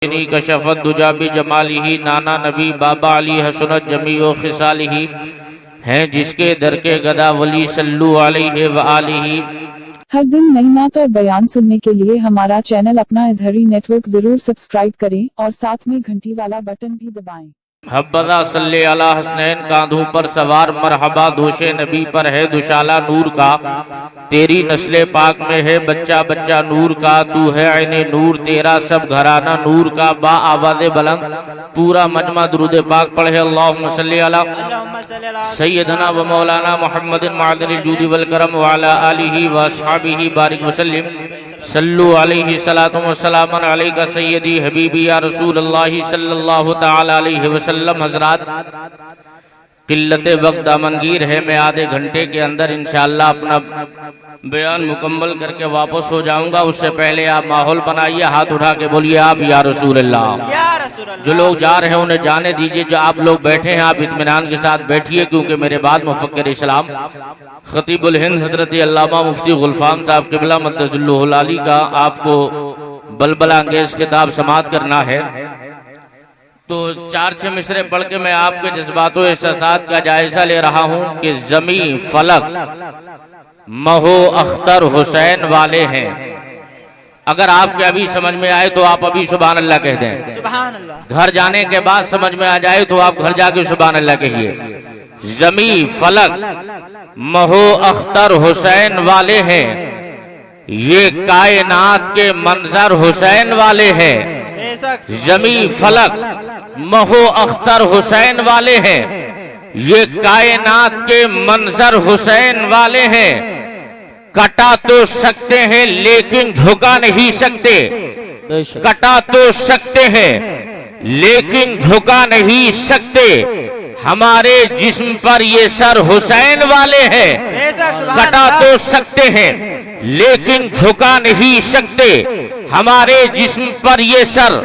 کشف الدجا بجمالہ، نانا نبی بابا علی حسنت جمیع خصالہ ہیں جس کے در کے گدا ولی صلو علیہ وآلہ۔ ہر دن نئی نعت اور بیان سننے کے لیے ہمارا چینل اپنا اظہری نیٹ ورک ضرور سبسکرائب کریں اور ساتھ میں گھنٹی والا بٹن بھی دبائیں۔ حبذا صلی علی حسنین، کاندھوں پر سوار مرحبا دوش نبی پر ہے دشالہ نور کا، تیری نسل پاک میں ہے بچہ بچہ نور کا، تو ہے عین نور تیرا سب گھرانہ نور کا، با آواز بلند پورا مجمع درود پاک پڑھے۔ اللہم صلی علی سیدنا و مولانا محمد معدن الجود والکرم وعلی آلہ و اصحابہ بارک وسلم۔ صلو علیہ صلاۃ و سلام علیکہ سیدی حبیبی یا رسول اللہ صلی اللہ تعالی علیہ وسلم۔ حضرات، قلت وقت دامنگیر ہے، میں آدھے گھنٹے کے اندر انشاءاللہ اپنا بیان مکمل کر کے واپس ہو جاؤں گا۔ اس سے پہلے آپ ماحول بنائیے، ہاتھ اٹھا کے بولیے آپ یا رسول اللہ۔ جو لوگ جا رہے ہیں انہیں جانے دیجئے، جو آپ لوگ بیٹھے ہیں آپ اطمینان کے ساتھ بیٹھیے، کیونکہ میرے بعد مفکر اسلام خطیب الہند حضرت علامہ مفتی غلفام صاحب قبلہ مدث اللہ العالی کا آپ کو بلبلہ انگیز خطاب سماعت کرنا ہے۔ تو 4-6 مصرے پڑھ کے میں آپ کے جذبات و احساسات کا جائزہ لے رہا ہوں کہ زمین فلک مہو اختر حسین والے ہیں۔ اگر آپ کے ابھی سمجھ میں آئے تو آپ ابھی سبحان اللہ کہہ دیں، سبحان اللہ۔ گھر جانے کے بعد سمجھ میں آ جائے تو آپ گھر جا کے سبحان اللہ کہیے۔ زمین فلک مہو اختر حسین والے ہیں، یہ کائنات کے منظر حسین والے ہیں۔ زمین فلک مہو اختر حسین والے ہیں، یہ کائنات کے منظر حسین والے ہیں۔ کٹا تو سکتے ہیں لیکن جھکا نہیں سکتے، کٹا تو سکتے ہیں لیکن جھکا نہیں سکتے، ہمارے جسم پر یہ سر حسین والے ہیں۔ کٹا تو سکتے ہیں لیکن جھکا نہیں سکتے، ہمارے جسم پر یہ سر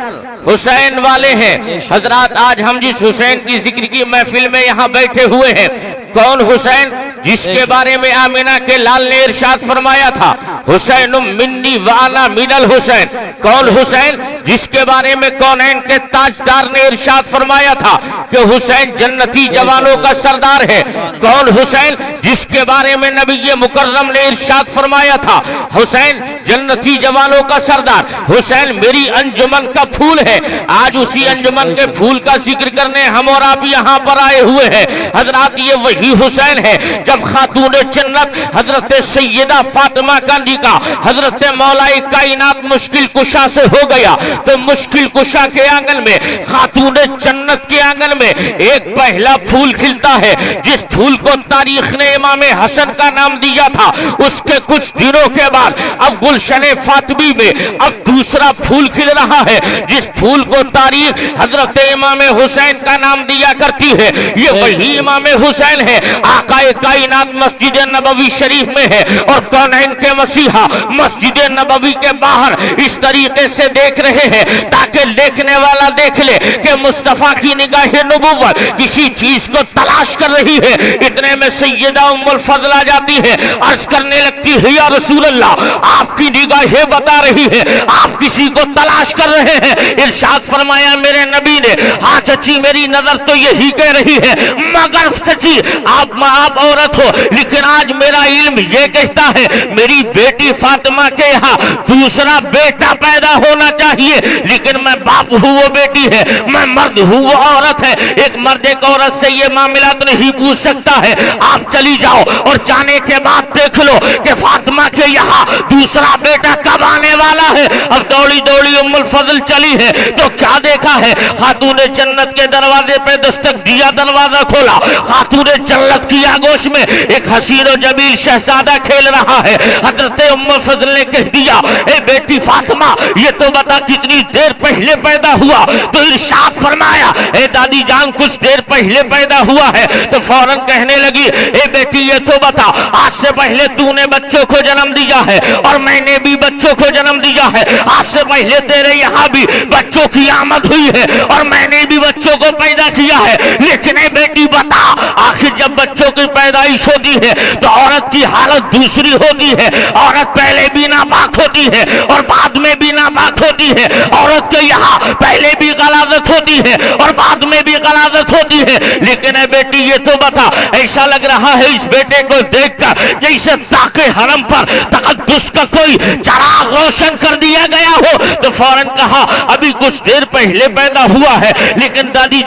حسین والے ہیں۔ حضرات، آج ہم جس حسین کی ذکر کی محفل میں یہاں بیٹھے ہوئے ہیں، کون حسین؟ جس کے بارے میں آمینہ کے لال نے ارشاد فرمایا تھا حسین منی وانا من الحسین۔ کون حسین؟ جس کے بارے میں کونین کے تاجدار نے ارشاد فرمایا تھا کہ حسین جنتی جوانوں کا سردار ہے۔ کون حسین؟ جس کے بارے میں نبی مکرم نے ارشاد فرمایا تھا حسین جنتی جوانوں کا سردار، حسین میری انجمن کا پھول ہے۔ آج اسی انجمن کے پھول کا ذکر کرنے ہم اور آپ یہاں پر آئے ہوئے ہیں۔ حضرات، یہ وہی حسین ہے جب خاتون جنت حضرت سیدہ فاطمہ کا نکاح حضرت مولا کائنات مشکل کشا سے ہو گیا، تو مشکل کشا کے آنگن میں، خاتون جنت کے آنگن میں ایک پہلا پھول کھلتا ہے، جس پھول کو تاریخ نے امام حسن کا نام دیا تھا۔ اس کے کچھ دنوں کے بعد اب گلشن فاطمی میں اب دوسرا پھول کھل رہا ہے، جس پھول کو تاریخ حضرت امام حسین کا نام دیا کرتی ہے۔ یہ وہی امام حسین ہے، آقا کائنات مسجد نبوی شریف میں ہے، اور کونین کے مسیحا مسجد نبوی کے باہر اس طریقے سے دیکھ رہے ہیں تاکہ دیکھنے والا دیکھ لے کہ مصطفیٰ کی نگاہ نبوت کسی چیز کو تلاش کر رہی ہے۔ اتنے میں سیدہ ام الفضل آ جاتی ہے، عرض کرنے لگتی ہے یا رسول اللہ، آپ کی نگاہیں بتا رہی ہے آپ کسی کو تلاش کر رہے ہیں۔ ارشاد فرمایا میرے نبی نے، ہاں چچی میری نظر تو یہی کہہ رہی ہے، مگر چچی آپ عورت ہو، لیکن آج میرا علم یہ کہتا ہے میری بیٹی فاطمہ کے یہاں دوسرا بیٹا پیدا ہونا چاہیے، لیکن میں باپ ہوں وہ بیٹی ہے، میں مرد ہوں وہ عورت ہے، ایک مرد ایک عورت سے یہ معاملات نہیں پوچھ سکتا ہے۔ آپ چلی جاؤ اور جانے کے بعد دیکھ لو کہ فاطمہ کے یہاں دوسرا بیٹا کب آنے والا ہے۔ اب دوڑی دوڑی ام الفضل چلی ہے تو کیا دیکھا ہے؟ خاتون جنت کے دروازے پہ دستک دیا، دروازہ کھولا، خاتون جنت کی آگوش میں ایک حسین و جمیل شہزادہ کھیل رہا ہے۔ حضرت ام الفضل نے کہہ دیا اے بیٹی فاطمہ، یہ تو بتا کتنی دیر پہلے پیدا ہوا؟ تو ارشاد فرمایا اے دادی جان کچھ دیر پہلے پیدا ہوا ہے۔ تو فوراً کہنے لگی اے بیٹی یہ تو بتا آج سے پہلے تو نے بچوں کو جنم دیا ہے اور میں نے بھی بچوں کو جنم دیا ہے، آج سے پہلے تیرے یہاں بھی بچوں کی آمد ہوئی ہے اور میں نے بھی بچوں کو پیدا کیا ہے، لیکن اے بیٹی بتا آخر جب بچوں کی پیدائش ہوتی ہے تو عورت کی حالت دوسری ہوتی ہے۔ عورت پہلے بھی ناپاک ہوتی ہے اور بعد میں بھی ناپاک ہوتی ہے۔ عورت کے یہاں پہلے بھی غلاظت ہوتی ہے اور بعد میں بھی غلاظت ہوتی ہے، لیکن اے بیٹی یہ تو بتا، ایسا لگ رہا ہے اس بیٹے کو دیکھ کر جیسے تاکہ حرم پر تقدس کا کوئی چراغ روشن کر دیا گیا ہو۔ تو فوراً کہا ابھی کچھ دیر پہلے پیدا ہوا ہے، لیکن دادی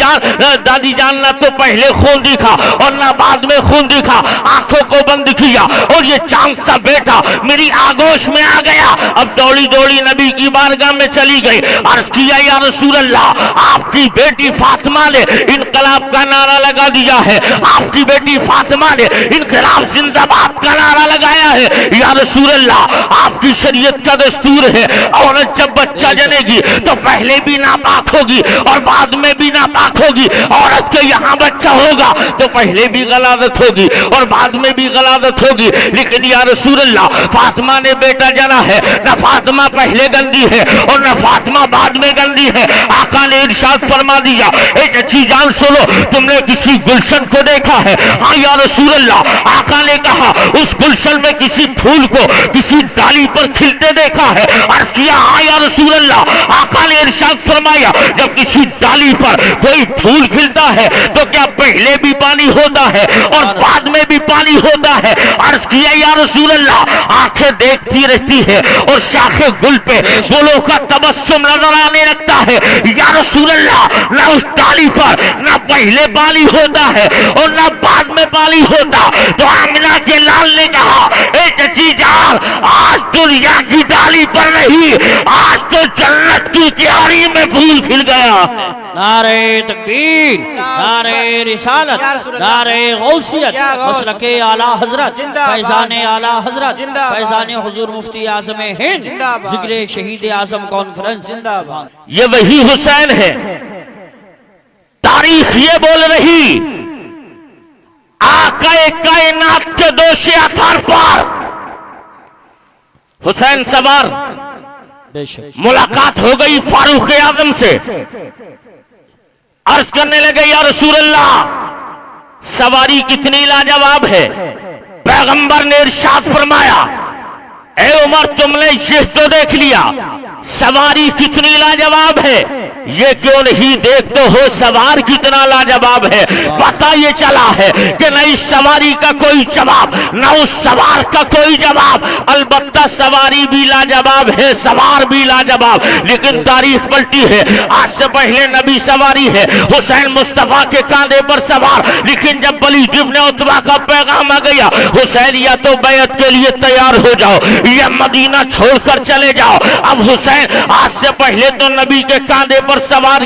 جان نہ تو پہلے خون دکھا اور نہ بعد میں خون دکھا، آنکھوں کو بند کیا اور یہ چاند سا بیٹا میری آگوش میں آ گیا۔ اب دوڑی دوڑی نبی کی بارگاہ میں چلی گئی، عرض کیا یا رسول اللہ، آپ کی بیٹی فاطمہ نے انقلاب کا نعرہ لگا دیا ہے، آپ کی بیٹی فاطمہ نے انقلاب زندہ باد کا نعرہ لگایا ہے۔ یا رسول اللہ، آپ کی شریعت کا دستور ہے عورت جب بچہ جنے گی تو پہلے بھی ناپاک ہوگی اور بعد میں بھی ناپاک ہوگی، عورت کے یہاں بچہ ہوگا تو پہلے بھی غلاظت ہوگی اور بعد میں بھی غلاظت ہوگی، لیکن یا رسول اللہ فاطمہ نے بیٹا جنا ہے، نہ فاطمہ پہلے گندی ہے اور نہ فاطمہ بعد میں گندی ہے۔ آقا نے ارشاد فرما دیا، اے چچی جان سنو، تم نے کسی گلشن کو دیکھا ہے؟ ہاں یا رسول اللہ۔ آقا نے کہا اس گلشن میں کسی پھول کو کسی ڈالی پر کھلتے دیکھا ہے؟ عرض کیا ہاں یا رسول اللہ۔ آقا نے ارشاد فرمایا جب کسی ڈالی پر کوئی پھول کھلتا ہے تو کیا پہلے بھی پانی ہوتا ہے اور بعد میں بھی پانی ہوتا ہے؟ عرض کیا یا رسول اللہ، آنکھیں دیکھتی رہتی ہے اور شاخ گل پہ گلوں کا تبسم نظر آنے لگتا ہے۔ یا رسول اللہ، نہ اس ڈالی پر نہ پہلے پانی ہوتا ہے اور نہ بعد میں پانی ہوتا۔ تو آمنہ کے لال نے کہا اے چچی جان، آج دنیا کی ڈالی پر نہیں، آج تو جنت کی کیاری میں پھول کھل گیا۔ نعرہ تکبیر، نعرہ رسالت، نعرہ غوثیت، مسلک اعلی حضرت، فیضان اعلی حضرت، فیضان حضور مفتی اعظم ہند، ذکر شہید اعظم کانفرنس زندہ باد۔ یہ وہی حسین ہے، تاریخ یہ بول رہی، آقا کائنات کے دوش اثر پر حسین سوار بے شک ملاقات ہو گئی فاروق اعظم سے، عرض کرنے لگے یا رسول اللہ سواری کتنی لاجواب ہے۔ پیغمبر نے ارشاد فرمایا اے عمر تم نے یہ تو دیکھ لیا، سواری کتنی لاجواب ہے، یہ کیوں نہیں دیکھتے ہو سوار کتنا لاجواب ہے؟ پتہ یہ چلا ہے کہ نہ اس سواری کا کوئی جواب نہ اس سوار کا کوئی جواب، البتہ سواری بھی لاجواب ہے، سوار بھی لاجواب، لیکن تاریخ پلٹی ہے۔ آج سے پہلے نبی سواری ہے، حسین مصطفیٰ کے کاندھے پر سوار، لیکن جب ولید ابن عتبہ کا پیغام آ گیا حسین یا تو بیعت کے لیے تیار ہو جاؤ یا مدینہ چھوڑ کر چلے جاؤ۔ اب حسین آج سے پہلے تو نبی کے کاندھے پر سوار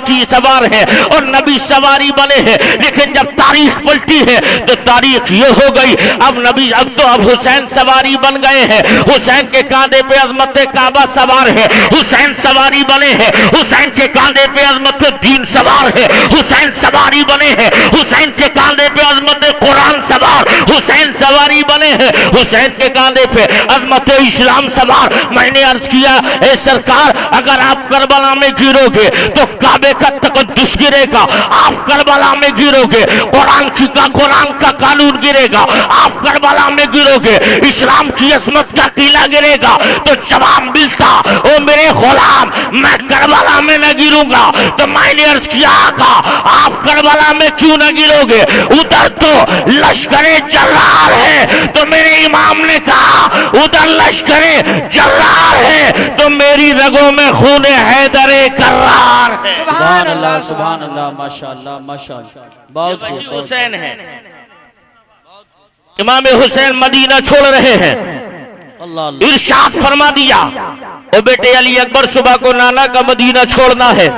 ہے اور نبی سواری بنے ہیں، لیکن جب تاریخ پلٹی ہے تو تاریخ یہ ہو گئی اب حسین سواری بن گئے ہیں، حسین کے کاندھے پہ عظمت کعبہ سوار ہے، حسین سواری بنے ہیں، حسین کے کاندھے پہ عظمت دین سوار ہے، حسین سواری بنے ہیں، حسین کے کاندھے پہ عظمت قرآن سوار، حسین سواری بنے ہیں، حسین کے کاندھے پہ عظمت اسلام سوار۔ میں نے عرض کیا اے سرکار اگر آپ کربلا میں گرو گے تو کعبے کا تقدس گرے گا، آپ کربلا میں گرو گے قرآن کا قانون گرے گا، آپ کربلا میں گرو گے اسلام کی عظمت کا قلعہ گرے گا۔ تو جواب ملتا او میرے غلام میں کربلا میں نہ گروں گا۔ تو میں نے عرض کیا آقا آپ کربلا میں کیوں نہ گرو گے؟ ادھر تو لشکر جلال ہے۔ تو میرے امام نے کہا ادھر لشکر جلال ہے تو میری رگوں میں خون حیدر کرار ہے۔ سبحان اللہ، سبحان اللہ، ماشاءاللہ ماشاءاللہ، بہت خوب۔ حسین ہے، امام حسین مدینہ چھوڑ رہے ہیں، اللہ اللہ، ارشاد فرما دیا او بیٹے علی اکبر صبح کو نانا کا مدینہ چھوڑنا ہے،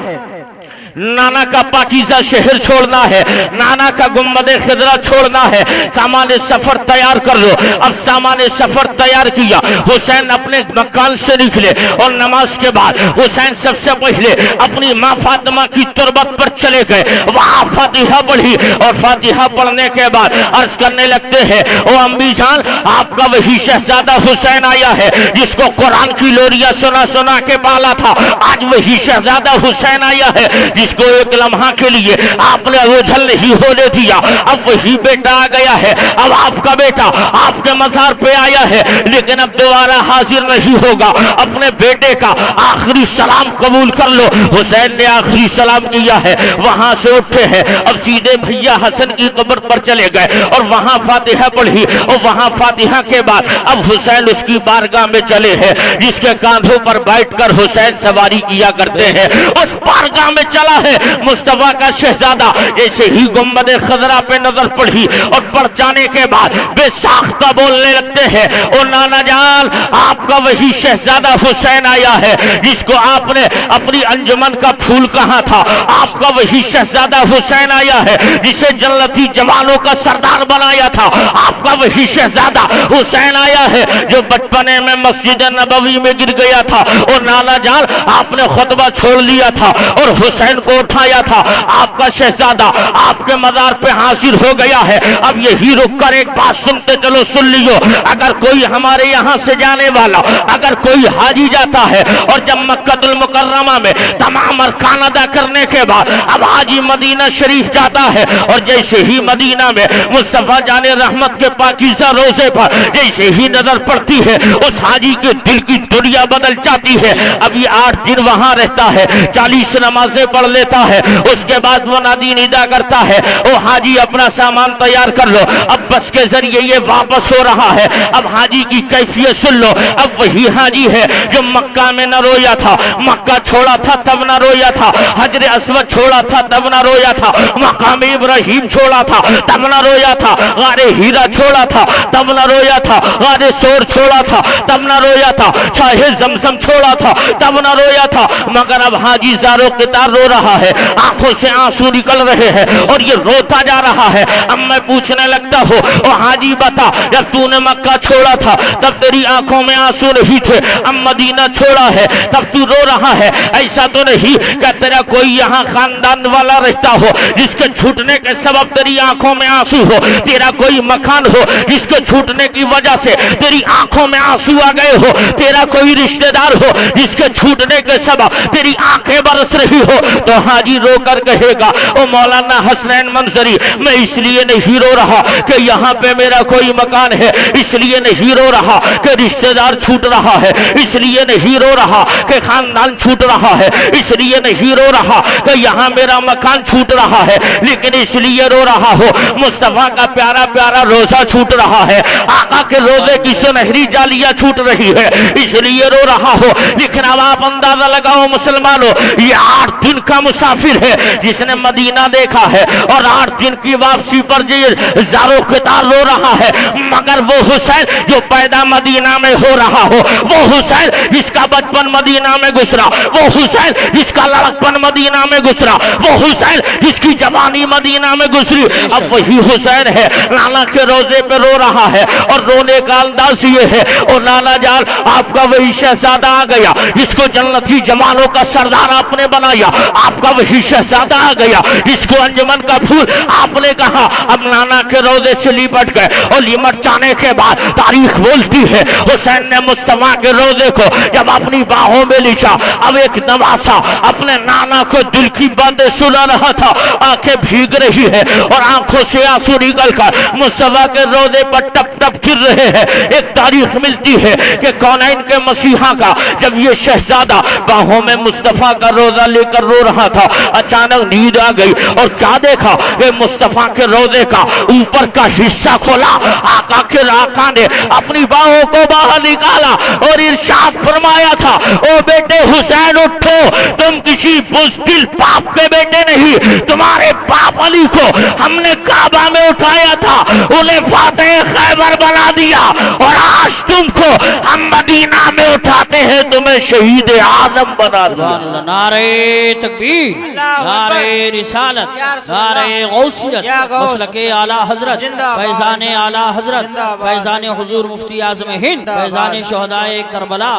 نانا کا پاکیزہ شہر چھوڑنا ہے، نانا کا گنبد خضرا چھوڑنا ہے، سامان سفر تیار کر لو۔ اب سامان سفر تیار کیا، حسین اپنے مکان سے نکلے اور نماز کے بعد حسین سب سے پہلے اپنی ماں فاطمہ کی تربت پر چلے گئے، وہاں فاتحہ پڑھی اور فاتحہ پڑھنے کے بعد عرض کرنے لگتے ہیں او امی جان آپ کا وہی شہزادہ حسین آیا ہے جس کو قرآن کی لوریاں سنا کے پالا تھا، آج وہی شہزادہ حسین آیا ہے جس जिसको एक लम्हा के लिए आपने ओझल नहीं होने दिया, अब वही बेटा आ गया है। अब आपका बेटा आपके मज़ार पे आया है, लेकिन अब दोबारा हाजिर नहीं होगा। अपने बेटे का आखिरी सलाम कबूल कर लो। हुसैन ने आखिरी सलाम किया है, वहां से उठे हैं, अब सीधे भैया हसन की कब्र पर चले गए और वहां फातिहा पढ़ी। और वहां फातिहा के बाद अब हुसैन उसकी बारगाह में चले हैं, जिसके कांधों पर बैठकर हुसैन सवारी किया करते हैं। उस बारगाह में चला है मुस्तफा का शहजादा। जैसे ही गुंबद खजरा पे नजर पड़ी और पड़ जाने के बाद बेसाख्ता बोलने लगते हैं, ओ नाना जान, आपका वही शहजादा हुसैन आया है जिसको आपने अपनी अंजुमन का फूल कहा था। आपका वही शहजादा हुसैन आया है जिसे जन्नती जवानों का सरदार बनाया था। आपका वही शहजादा हुसैन आया है जो बचपने में मस्जिद नबवी में गिर गया था। और नाना जान, आपने खुतबा छोड़ लिया था और हुसैन को उठाया था। आपका शहजादा आपके मज़ार पे हाजिर हो गया है। अब यही रुक कर एक बात सुनते चलो, सुन लियो। अगर कोई हमारे यहाँ से जाने वाला, अगर कोई हाजी जाता है और जब मक्कातुल मुकर्रमा में तमाम अरकान अदा करने के बाद अब हाजी मदीना शरीफ जाता है, और जैसे ही मदीना में मुस्तफा जाने रहमत के पाकीज़ा रोज़े पर जैसे ही नजर पड़ती है, उस हाजी के दिल की दुनिया बदल जाती है। अब ये 8 दिन वहां रहता है, 40 नमाजें पढ़ लेता है, उसके बाद वो नादी निदा करता है, ओ हाजी अपना सामान तैयार कर लो, अब बस के जरिए ये वापस हो रहा है। अब हाजी की कैफियत सुन लो। अब वही हाजी है जो मक्का में न रोया था, मक्का छोड़ा था तब न रोया था, हजर अस्वद छोड़ा था तब न रोया था, मकाम इब्राहिम छोड़ा था तब न रोया था, गारे हीरा छोड़ा था तब न रोया था, गारे सोर छोड़ा था तब न रोया था, चाहे जमजम छोड़ा था तब न रोया था। मगर अब हाजी ज़ारो कितार रो रहा है, आंखों से आंसू निकल रहे हैं और ये रोता जा रहा है। अब मैं पूछने लगता हूँ, ओ हाजी बता, जब तूने मक्का छोड़ा था तब तेरी आंखों में आंसू नहीं थे, अब मदीना छोड़ा है तब तू रो रहा है। ऐसा तो नहीं कि तेरा कोई यहाँ खानदान वाला रहता हो जिसके छूटने के सबब तेरी आंखों में आंसू हो, तेरा कोई मकान हो जिसके छूटने की वजह से तेरी आंखों में आंसू आ गए हो, तेरा कोई रिश्तेदार हो जिसके छूटने के सबब तेरी आंखें बरस रही हो, तो हाजी रोकर कहेगा, ओ मौलाना हसनैन मंजरी, मैं इसलिए नहीं रो रहा कि यहाँ पे मेरा कोई मकान है, इसलिए नहीं रो रहा कि रिश्तेदार छूट रहा है, इसलिए नहीं रो रहा कि खानदान छूट रहा है, इसलिए नहीं रो रहा कि यहाँ मेरा मकान छूट रहा है, लेकिन इसलिए रो रहा हो मुस्तफा का प्यारा प्यारा रोजा छूट रहा है, आका के रोजे की सुनहरी जालियां छूट रही है, इसलिए रो रहा हो। लेकिन अब आप अंदाजा लगाओ मुसलमानों, ये 8 दिन का मुसाफिर है जिसने मदीना देखा है और 8 दिन की वापसी पर ज़ारो क़ितार रो रहा है। मगर वो हुसैन जो पैदा मदीना में हो रहा हो, वो हुसैन जिसका बचपन मदीना में गुजरा, वो हुसैन जिसका लड़कपन मदीना में गुजरा, वो हुसैन जिसकी जवानी मदीना में गुजरी, अब वही हुसैन है नाना के रोजे पे रो रहा है। और रोने का अंदाज ये है, और नाना जान, आपका वही शहजादा आ गया जिसको जन्नती जवानों का सरदार आपने बनाया, आपका वही शहजादा आ गया जिसको अंजुमन का फूल आपने कहा। अब नाना के रोजे से लिपट गए और लिपट जाने के बाद तारीख बोलती है, हुसैन ने मुस्तफा के रोजे को जब अपनी बाहों में लिया, अब एक नवासा अपने नाना को दिल की बातें सुना रहा था, आंखें भीग रही है और आंखों से आंसू निकल कर मुस्तफा के रोजे पर टप टप गिर रहे हैं। एक तारीख मिलती है कि कौनैन के मसीहा का जब ये शहजादा बाहों में मुस्तफा का रोजा लेकर रो रहा था, अचानक नींद आ गई और क्या देखा कि मुस्तफा के रोजे का ऊपर का हिस्सा खोला, आका के आका ने अपनी बाहों को बाहर निकाला और इरशाद फरमाया था, ओ बेटे हुसैन उठो, तुम किसी बुज़दिल बाप के बेटे नहीं, तुम्हारे बाप अली को हमने काबा में उठाया था, उन्हें फातेह खैबर बना दिया और आज तुमको हम मदीना में उठाते हैं, तुम्हें शहीद आज़म बना दिया। नारे तकबीर, नारे रिसालत, नारे गौसियत, मसलके आला हजरत, फैज़ाने आला हजरत, फैज़ाने हुजूर मुफ्ती आज़म हिंद, फैज़ाने शोहदाए करबला,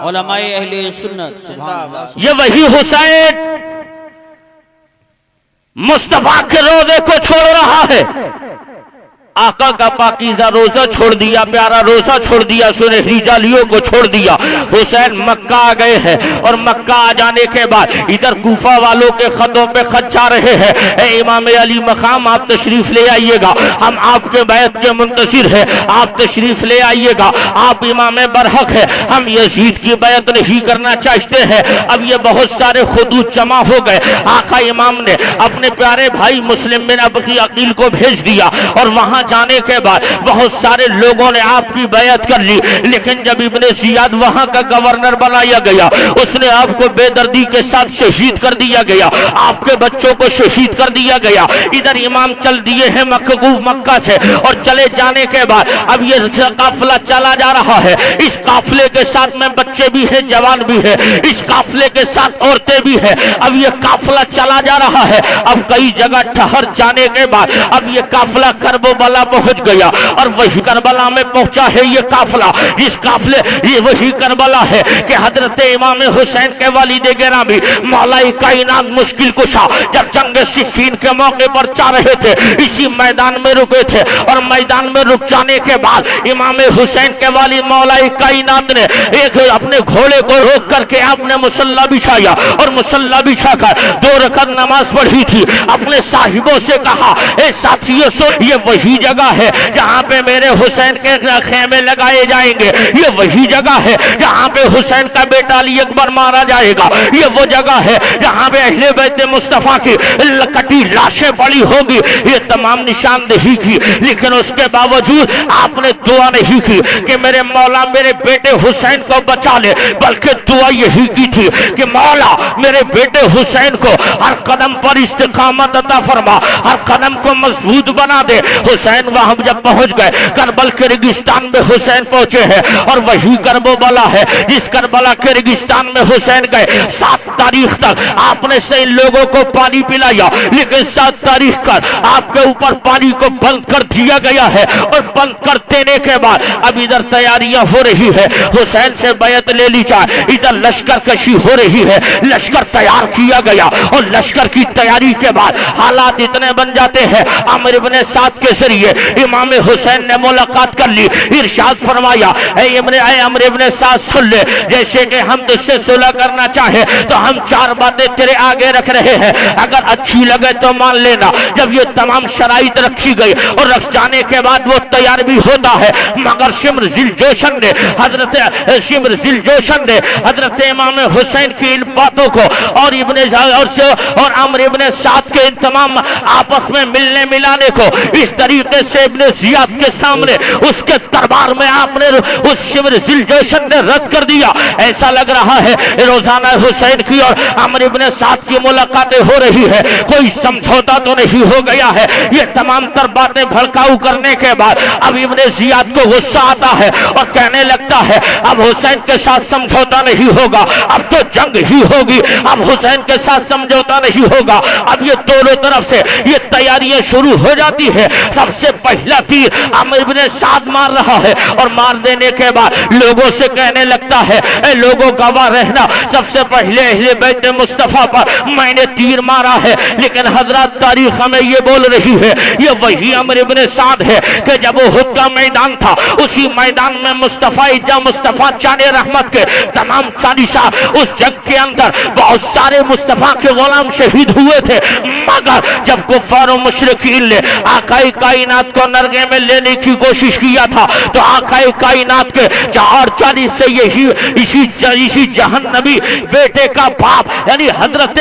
उलमाए अहले सुन्नत। सुभान अल्लाह। ये वही हुसैन मुस्तफा के रोजे को छोड़ रहा है। आका का पाकीज़ा रोजा छोड़ दिया, प्यारा रोजा छोड़ दिया, सुनहरी जालियों को छोड़ दिया। हुसैन मक्का आ गए हैं और मक्का आ जाने के बाद इधर कूफा वालों के खतों पे खत जा रहे हैं, ए इमाम अली मकाम आप तशरीफ ले आइएगा, हम आपके बैत के मुंतशिर हैं, आप तशरीफ ले आइएगा, आप इमाम बरहक है, हम यजीद की बैत नहीं करना चाहते हैं। अब ये बहुत सारे खुदूत जमा हो गए। आका इमाम ने अपने प्यारे भाई मुस्लिम बिन अबी अकील को भेज दिया और वहां जाने के बाद बहुत सारे लोगों ने आपकी बैत कर ली, लेकिन जब इब्ने जियाद वहां का गवर्नर बनाया गया, उसने आपको बेदर्दी के साथ शहीद कर दिया गया, आपके बच्चों को शहीद कर दिया गया। इधर इमाम चल दिए हैं मक्का से और चले जाने के बाद अब ये काफिला चला जा रहा है। इस काफिले के साथ में बच्चे भी हैं, जवान भी है, इस काफिले के साथ औरतें भी हैं। अब ये काफिला चला जा रहा है। अब कई जगह ठहर जाने के बाद अब ये काफिला करबला पहुंच गया और वही करबला में पहुंचा है ये काफिला। इस काफिले ये वही करबला है कि हजरत इमाम हुसैन के वालिद गिरामी मौलाई कायनात मुश्किल कुशा जब जंग सिफ़ीन के मौके पर जा रहे थे, इसी मैदान में रुके थे और मैदान में रुक जाने के बाद इमाम हुसैन के वालिद मौलाई कायनात ने एक अपने घोड़े को रोक करके आपने मुसल्ला बिछाया और मुसल्ला बिछाकर 2 रकात नमाज पढ़ी थी। अपने साहिबों से कहा, ए साथियों सो ये वही जगह है जहाँ पे मेरे हुसैन के खेमे लगाए जाएंगे, ये वही जगह है जहाँ पे हुसैन का बेटा अली अकबर मारा जाएगा, ये वो जगह है जहाँ पे अहले बैत मुस्तफा की कटी लाशें पड़ी होगी। ये तमाम निशानदेही की, लेकिन उसके बावजूद आपने दुआ नहीं की कि मेरे मौला मेरे बेटे हुसैन को बचा ले, बल्कि दुआ यही की थी कि मौला मेरे बेटे हुसैन को हर कदम पर इस्तिकामत अता फरमा, हर कदम को मजबूत बना दे। हुसैन वहां जब पहुंच गए, करबल के रेगिस्तान में हुसैन पहुंचे हैं और वही करबला है जिस करबला के रेगिस्तान में हुसैन गए। 7 तारीख तक आपने से इन लोगों को पानी पिलाया, लेकिन 7 तारीख कर आपके ऊपर पानी को बंद कर दिया गया है और बंद कर देने के बाद अब इधर तैयारियां हो रही है, हुसैन से बैत ले ली जाए। इधर लश्कर कशी हो रही है, लश्कर तैयार किया गया और लश्कर की तैयारी के बाद हालात इतने बन जाते हैं। आमिर इब्ने साद के जरिए इमाम हुसैन ने मुलाकात कर ली, इरशाद फरमाया, आमिर इब्ने साद सुन ले, जैसे कि हम तुझसे सुलह करना चाहे तो हम 4 बातें तेरे आगे रख रहे हैं, अगर अच्छी लगे तो मान लेना। जब ये तमाम शराइत रखी गई और रख जाने के बाद वो तैयार भी होता है, मगर शिम्र जिलजोशन ने हजरत इमाम हुसैन की इन बातों को और और आमिर इब्ने साद के इन तमाम आपस में मिलने मिलाने को इस तरीके से इब्ने जियाद के सामने उसके दरबार में आपने उस शिम्र जिलजोशन ने रद्द कर दिया। ऐसा लग रहा है रोजाना हुसैन की और आमिर इब्ने साद की मुलाकातें हो रही है, कोई समझौता तो नहीं हो गया है। ये तमाम तर बातें भड़काऊ करने के बाद अब इब्ने जियाद को गुस्सा आता है और कहने लगता है, अब हुसैन के साथ समझौता नहीं होगा, अब तो जंग ही होगी, अब हुसैन के साथ समझौता नहीं होगा। अब ये दोनों तरफ से ये तैयारियां शुरू हो जाती है। सबसे पहला तीर आमिर इब्ने साद मार रहा है और मार देने के बाद लोगों से कहने लगता है, ए लोगों गवाह रहना, सबसे पहले अहले बैत मुस्तफा पर मैंने तीर मारा है, लेकिन हजरत तारीख हमें ये बोल रही है ये वही आमिर इब्ने साद है कि जब उहुद का मैदान था, उसी मैदान में मुस्तफा जाने रहमत के तमाम चालीसा उस जंग के अंदर बहुत सारे मुस्तफा के गुलाम शहीद हुए थे, मगर जब कुफार और मुशरिकीन ने आकाए कायनात को नरगे में लेने की कोशिश किया था तो आकाए कायनात के 440 से इसी जहन्नमी बेटे का बाप यानी हजरत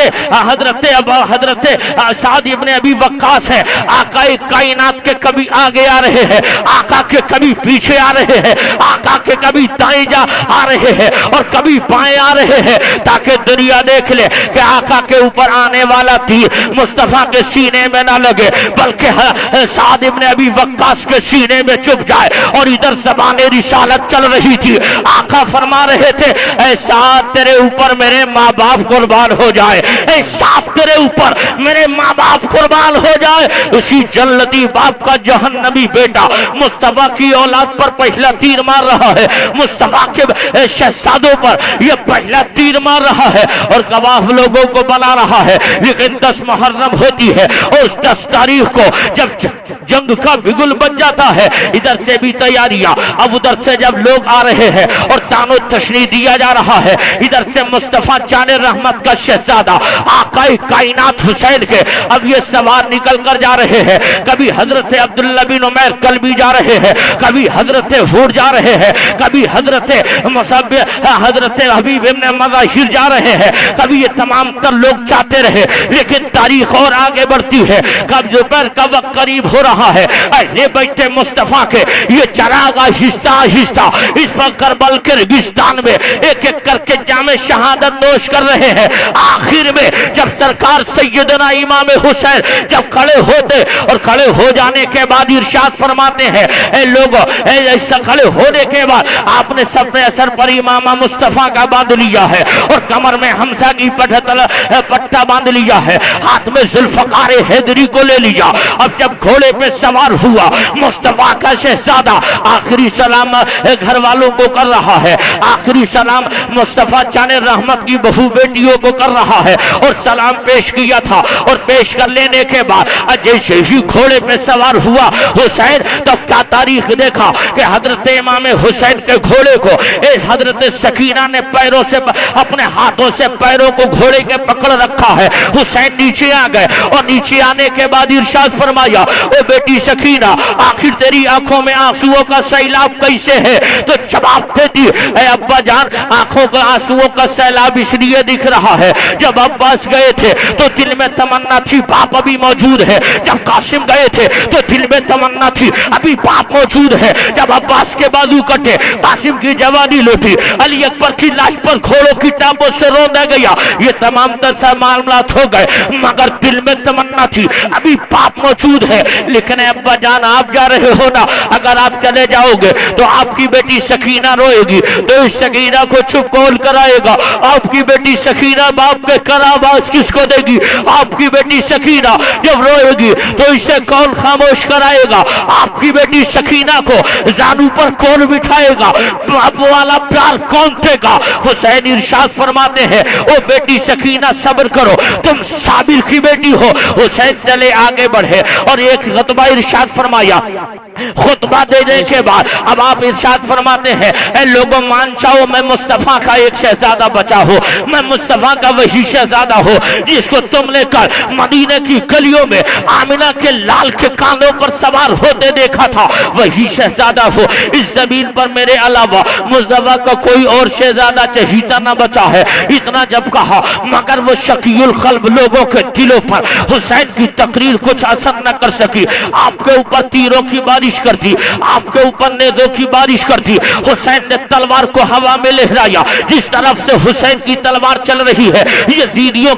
साद इब्ने अबी वक्कास है। आकाए कायनात के कभी आगे आ रहे हैं, आका के कभी पीछे आ रहे हैं, आका के कभी दाएं जा आ रहे हैं और कभी बाएं आ रहे हैं, ताकि दुनिया देख ले कि आका के ऊपर आने वाला तीर मुस्तफा के सीने में ना लगे, बल्कि साद इब्ने अबी वक्कास के सीने में चुभ जाए। और इधर ज़बाने रिसालत चल रही थी, आका फरमा रहे थे, ऐ साद तेरे ऊपर मेरे माँ बाप कुर्बान हो जाए, ऐ साद तेरे ऊपर मेरे माँ बाप कुर्बान हो जाए। उसी जन्नती बाप का जहन्नमी बेटा मुस्तफा की औलाद पर पहला तीर मार रहा है, मुस्तफा के शहजादों पर यह पहला तीर मार रहा है और गवाह लोगों को बना रहा है। लेकिन 10 मुहर्रम होती है और उस 10 तारीख को जब जंग जंग का बिगुल बन जाता है। इधर से भी तैयारियां, अब उधर से जब लोग आ रहे हैं और तानो तशरीह दिया जा रहा है, इधर से मुस्तफा जाने रहमत का शहजादा आकाए कायनात हुसैन के अब ये सवार निकल कर जा रहे हैं। कभी हजरत अब्दुल्ला बिन उमैर कल्बी जा रहे हैं, कभी हजरत हुर जा रहे हैं, कभी हजरत हबीब इब्न मज़ाहिर जा रहे हैं, कभी ये तमाम तर लोग जाते रहे, लेकिन तारीख और आगे बढ़ती है। कब दोपहर का वक्त करीब हो रहा है, अहले बैठे मुस्तफा के ये चराग आहिस्ता आहिस्ता इस वक्त करबल के रेगिस्तान में एक एक करके जामे शहादत नोश कर रहे हैं। आखिर में जब सरकार सैयदना इमाम हुसैन जब खड़े होते और खड़े हो जाने के बाद इरशाद फरमाते हैं, ए लोगों, ऐसा खड़े होने के बाद आपने सबने असर पर इमाम मुस्तफा का बांध लिया है और कमर में हमजा की पट्टा बांध लिया है, हाथ में जुल्फकार हैदरी को ले लिया। अब जब घोड़े पे सवार हुआ मुस्तफा का शहजादा आखिरी सलाम घर वालों को कर रहा है, आखिरी सलाम मुस्तफा जाने रहमत की बहू बेटियों को कर रहा है और सलाम पेश किया था। और पेश कर लेने के बाद जैसे ही घोड़े पे सवार हुआ हुसैन, तब क्या तारीख देखा कि हजरत इमाम हुसैन के घोड़े को इस हजरत सकीना ने पैरों से अपने हाथों से पैरों को घोड़े के पकड़ रखा है। हुसैन नीचे आ गए और नीचे आने के बाद इरशाद फरमाया, ओ बेटी सकीना, आखिर तेरी आंखों में आंसुओं का सैलाब कैसे है? तो जवाब देती, ए अब्बा जान, आंखों का आंसुओं का सैलाब इसलिए दिख रहा है, जब अब्बास गए थे तो दिल में तमन्ना थी बाप अभी मौजूद है, जब कासिम गए थे तो दिल में तमन्ना थी अभी बाप मौजूद है, जब अब्बास के बाजू कटे, कासिम की जवानी लौटी, अली अकबर की लाश पर घोड़ों की टापों से रोंदा गया, ये तमाम तरह मामलात हो गए, मगर दिल में तमन्ना थी अभी बाप मौजूद है। लेकिन अब्बा जान, आप जा रहे हो ना, अगर आप चले जाओगे तो आपकी बेटी सकीना रोएगी, तो इस सकीना को चुप कौन कराएगा? आपकी बेटी सकीना बाप के कराबाज किसको देगी? आपकी बेटी सकीना जब रोएगी तो इसे कौन खामोश कराएगा? आपकी बेटी सकीना को जानू पर कौन बिठाएगा? बाप वाला प्यार कौन देगा? हुसैन इरशाद फरमाते हैं, ओ बेटी सकीना सब्र करो, तुम साबिर की बेटी हो। हुसैन चले आगे बढ़े और एक खुतबा इरशाद फरमाया। खुतबा देने के बाद अब आप इरशाद फरमाते हैं, ए लोगों मान जाओ, मैं मुस्तफा का एक शहजादा बचा हूं, मैं मुस्तफा का वही शहजादा हूं जिसको तुमने कल मदीने की गलियों में आमिना के लाल के कांधों पर सवार होते देखा था, वही शहजादा हो। इस जमीन पर मेरे अलावा मुस्तफा का कोई और शहजादा चहीता न बचा है। इतना जब कहा, मगर वो शकीउल कल्ब लोगों के दिलों पर हुसैन की तकरीर कुछ असर न कर सकी। आपके ऊपर तीरों की बारिश कर दी, आपके ऊपर नेज़ों की बारिश कर दी। हुसैन ने तलवार को हवा में लहराया, जिस तरफ से हुसैन की तलवार चल रही है, यजीदियों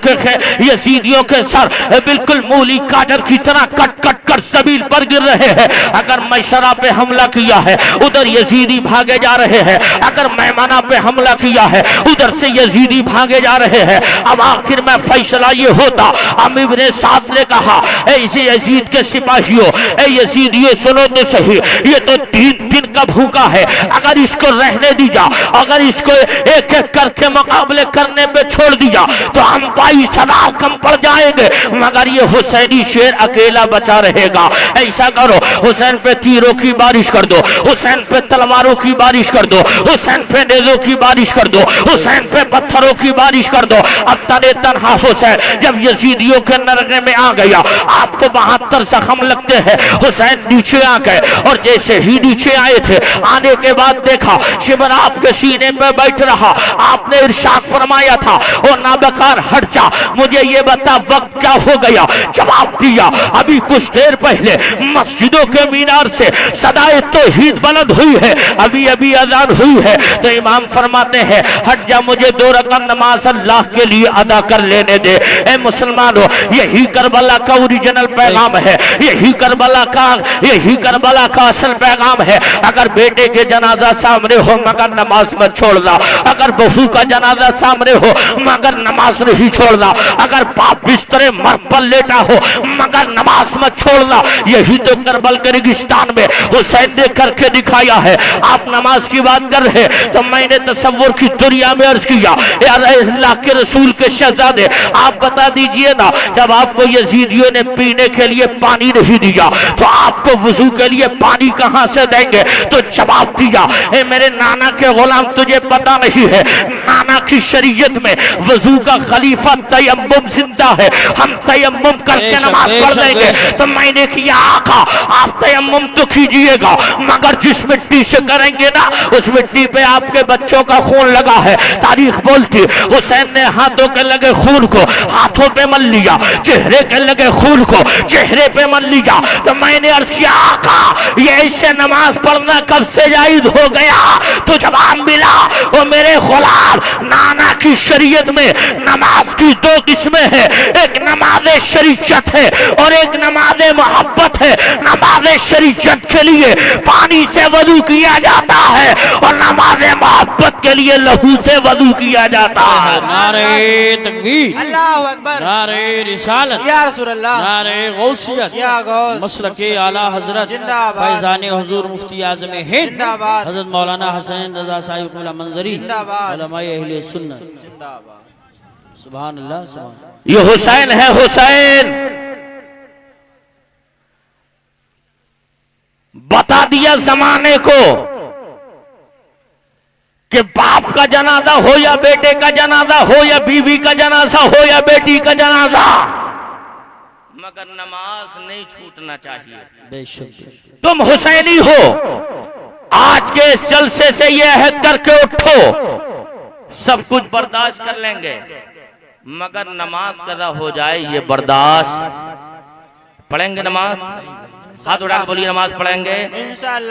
के सर बिल्कुल मूली काटर की तरह कट कट कर जमीन पर गिर रहे हैं। अगर मैशरा पे हमला किया है, उधर यजीदी भागे जा रहे हैं, अगर मैमना पे हमला किया है, उधर से यजीदी भागे जा रहे हैं। अब आखिर में फैसला ये होता, अमीर ने साथ ने कहा, ऐसे यजीद के सिपाहियों, ए यजीदियों सुनो तो सही, ये तो 3 दिन का भूखा है, अगर इसको रहने दीजा, अगर इसको एक एक करके मुकाबले करने पे छोड़ दिया तो हम 22,000 कम पड़ जाएंगे, मगर ये हुसैनी शेर अकेला बचा रहेगा। ऐसा करो, हुसैन पे तीरों की बारिश कर दो, हुसैन पे तलवारों की बारिश कर दो, हुसैन पे नेज़ों की बारिश कर दो, हुसैन पे पत्थरों की बारिश कर दो। अब तने तनहा हुसैन जब यजीदियों के नरगे में आ गया, आपको 72 जख्म लगते हैं। हुसैन नीचे आ गए और जैसे ही नीचे आए थे, आने के बाद देखा शिवर आपके सीने पे बैठ रहा। आपने इरशाद फरमाया था, ओ नाबकार हट जा, मुझे ये बता वक्त क्या हो गया? जवाब दिया, अभी कुछ देर पहले मस्जिदों के मीनार से सदाए तौहीद बुलंद हुई है, अभी अभी अजान हुई है। तो इमाम फरमाते हैं, हट जा, मुझे 2 रकात नमाज अल्लाह के लिए अदा कर लेने दे। ए मुसलमानों, यही करबला का ओरिजिनल पैगाम है, यही करबला का असल पैगाम है। अगर बेटे के जनाजा सामने हो मगर नमाज मत छोड़ना, अगर बहू का जनाजा सामने हो मगर नमाज नहीं छोड़ना, अगर बाप बिस्तरे मर पर लेटा हो मगर नमाज मत छोड़ना। यही तो करबल के रेगिस्तान में हुसैन ने करके दिखाया है। आप नमाज की बात कर रहे तो मैंने तसव्वुर की दुनिया में अर्ज किया, यार अल्लाह के रसूल के शहजादे, आप बता दीजिए ना, जब आपको यजीदियों ने पीने के लिए पानी नहीं दिया, لیا تو آپ کو وضو کے لیے پانی کہاں سے دیں گے؟ تو جواب دیا اے میرے نانا کے غلام تجھے پتا نہیں ہے نانا کی شریعت میں وضو کا خلیفہ تیمم زندہ ہے، ہم تیمم کر کے نماز پڑھ لیں گے۔ تو میں نے کیا آقا آپ تیمم تو کیجئے گا مگر جس مٹی سے کریں گے نا اس مٹی پہ آپ کے بچوں کا خون لگا ہے۔ تاریخ بولتی حسین نے ہاتھوں کے لگے خون کو ہاتھوں پہ مل لیا، چہرے کے لگے خون کو چہرے پہ مل لیا۔ تو میں نے عرض کیا آقا یہ ایسے نماز پڑھنا کب سے جائز ہو گیا؟ تو جواب ملا وہ میرے غلام نانا کی شریعت میں نماز کی دو قسمیں ہیں، ایک نماز شریعت ہے اور ایک نماز محبت ہے۔ نماز شریعت کے لیے پانی سے وضو کیا جاتا ہے اور نماز محبت کے لیے لہو سے وضو کیا جاتا ہے۔ نعرہ تکبیر، اللہ اکبر، نعرہ رسالت، یا رسول اللہ، نعرہ غوثیت، یا غوث، مسلک اعلیٰ حضرت زندہ باد، فیضان حضور مفتی اعظم ہند زندہ باد، حضرت مولانا حسین رضا صاحب قبلہ منظری، زندہ باد، علماء اہل سنت، زندہ باد۔ سبحان اللہ سبحان اللہ۔ یہ حسین ہے، حسین بتا دیا زمانے کو کہ باپ کا جنازہ ہو یا بیٹے کا جنازہ ہو یا بیوی کا جنازہ ہو یا بیٹی کا جنازہ مگر نماز نہیں چھوٹنا چاہیے۔ بے شک تم حسینی ہو، آج کے اس جلسے سے یہ عہد کر کے اٹھو سب کچھ برداشت کر لیں گے مگر نماز قضا ہو جائے یہ برداشت پڑھیں گے۔ نماز ہاتھ اٹھا کے بولیے نماز پڑھیں گے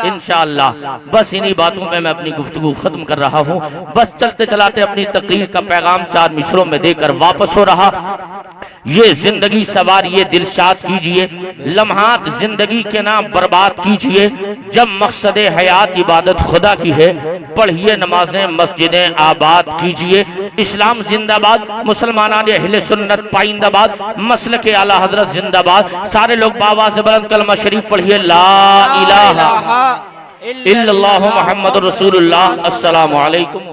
انشاءاللہ۔ بس انہی باتوں پہ میں اپنی گفتگو ختم کر رہا ہوں۔ بس چلتے چلاتے اپنی تقریر کا پیغام چار مصروں میں دے کر واپس ہو رہا۔ یہ زندگی سوار یہ دلشاد کیجئے، لمحات زندگی کے نام برباد کیجئے۔ جب مقصد حیات عبادت خدا کی ہے پڑھیے نمازیں مسجدیں آباد کیجئے۔ اسلام زندہ باد، مسلمانان اہل سنت پائندہ باد، مسلک اعلیٰ حضرت زندہ باد۔ سارے لوگ بآواز بلند کلمہ شریف پڑھیے لا الہ الا اللہ محمد رسول اللہ۔ السلام علیکم۔